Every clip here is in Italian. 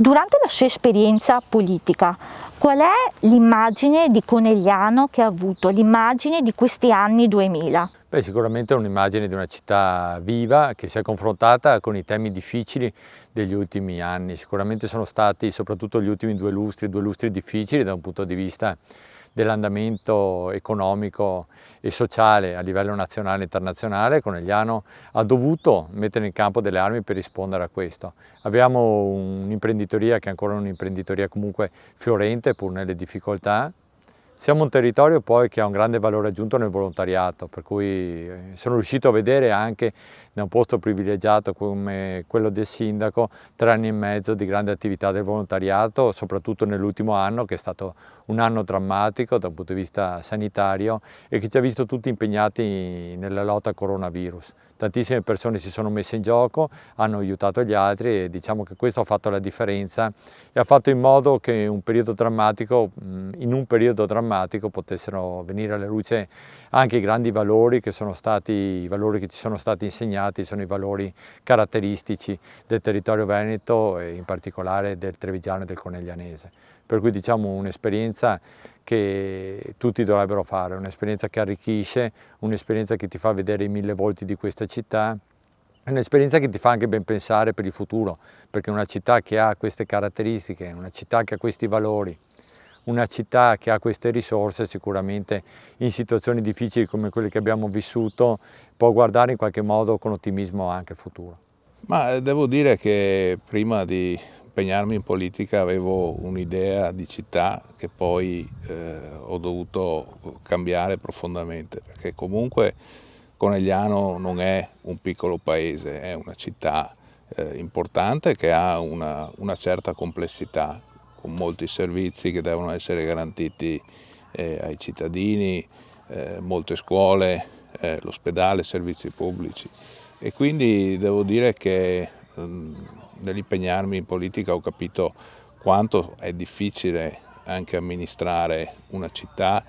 Durante la sua esperienza politica, qual è l'immagine di Conegliano che ha avuto, l'immagine di questi anni 2000? Beh, sicuramente è un'immagine di una città viva che si è confrontata con i temi difficili degli ultimi anni. Sicuramente sono stati, soprattutto gli ultimi due lustri difficili da un punto di vista dell'andamento economico e sociale a livello nazionale e internazionale. Conegliano ha dovuto mettere in campo delle armi per rispondere a questo. Abbiamo un'imprenditoria che è ancora un'imprenditoria comunque fiorente pur nelle difficoltà. Siamo un territorio poi che ha un grande valore aggiunto nel volontariato, per cui sono riuscito a vedere anche da un posto privilegiato come quello del sindaco 3 anni e mezzo di grande attività del volontariato, soprattutto nell'ultimo anno che è stato un anno drammatico da un punto di vista sanitario e che ci ha visto tutti impegnati nella lotta al coronavirus. Tantissime persone si sono messe in gioco, hanno aiutato gli altri e diciamo che questo ha fatto la differenza e ha fatto in modo che in un periodo drammatico potessero venire alla luce anche i grandi valori che sono stati, i valori che ci sono stati insegnati, sono i valori caratteristici del territorio veneto e in particolare del trevigiano e del coneglianese. Per cui diciamo un'esperienza che tutti dovrebbero fare, un'esperienza che arricchisce, un'esperienza che ti fa vedere i 1000 volti di questa città, è un'esperienza che ti fa anche ben pensare per il futuro, perché una città che ha queste caratteristiche, una città che ha questi valori, una città che ha queste risorse sicuramente in situazioni difficili come quelle che abbiamo vissuto può guardare in qualche modo con ottimismo anche il futuro. Ma devo dire che prima di impegnarmi in politica avevo un'idea di città che poi ho dovuto cambiare profondamente, perché comunque Conegliano non è un piccolo paese, è una città importante che ha una certa complessità, con molti servizi che devono essere garantiti ai cittadini, molte scuole, l'ospedale, servizi pubblici. E quindi devo dire che nell'impegnarmi in politica ho capito quanto è difficile anche amministrare una città,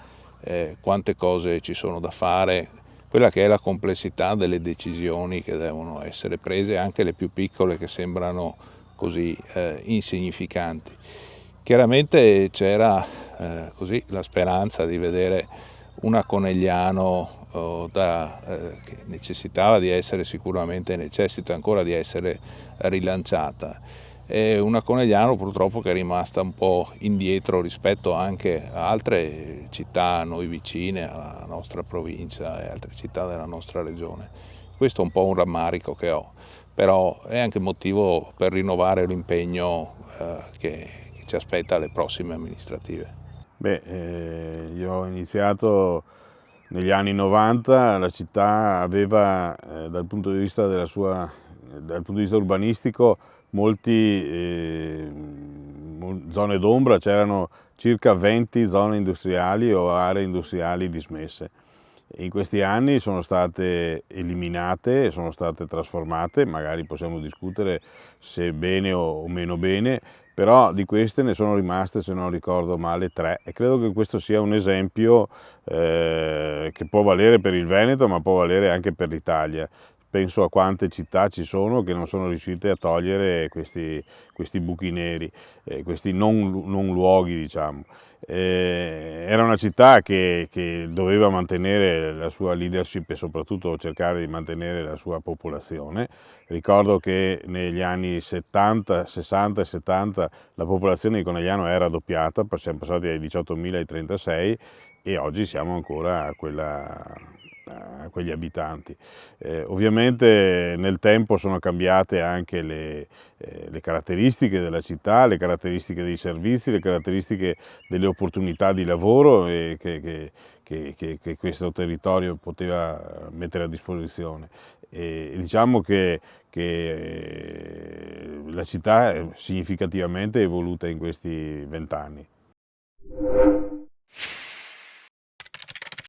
quante cose ci sono da fare, quella che è la complessità delle decisioni che devono essere prese, anche le più piccole che sembrano così insignificanti. Chiaramente c'era così la speranza di vedere una Conegliano che necessitava di essere sicuramente, necessita ancora di essere rilanciata. È una Conegliano purtroppo che è rimasta un po' indietro rispetto anche a altre città a noi vicine, alla nostra provincia e altre città della nostra regione. Questo è un po' un rammarico che ho, però è anche motivo per rinnovare l'impegno che ci aspetta alle prossime amministrative. Io ho iniziato negli anni 90, la città aveva dal punto di vista urbanistico zone d'ombra, c'erano circa 20 zone industriali o aree industriali dismesse. In questi anni sono state eliminate, sono state trasformate, magari possiamo discutere se bene o meno bene, però di queste ne sono rimaste, se non ricordo male, 3 e credo che questo sia un esempio che può valere per il Veneto ma può valere anche per l'Italia. Penso a quante città ci sono che non sono riuscite a togliere questi buchi neri, questi non luoghi, diciamo. Era una città che doveva mantenere la sua leadership e soprattutto cercare di mantenere la sua popolazione. Ricordo che negli anni 70, 60 e 70 la popolazione di Conegliano era raddoppiata, siamo passati dai 18.000 ai 36 e oggi siamo ancora a quegli abitanti. Ovviamente nel tempo sono cambiate anche le caratteristiche della città, le caratteristiche dei servizi, le caratteristiche delle opportunità di lavoro che questo territorio poteva mettere a disposizione. E diciamo che la città è significativamente evoluta in questi 20 anni.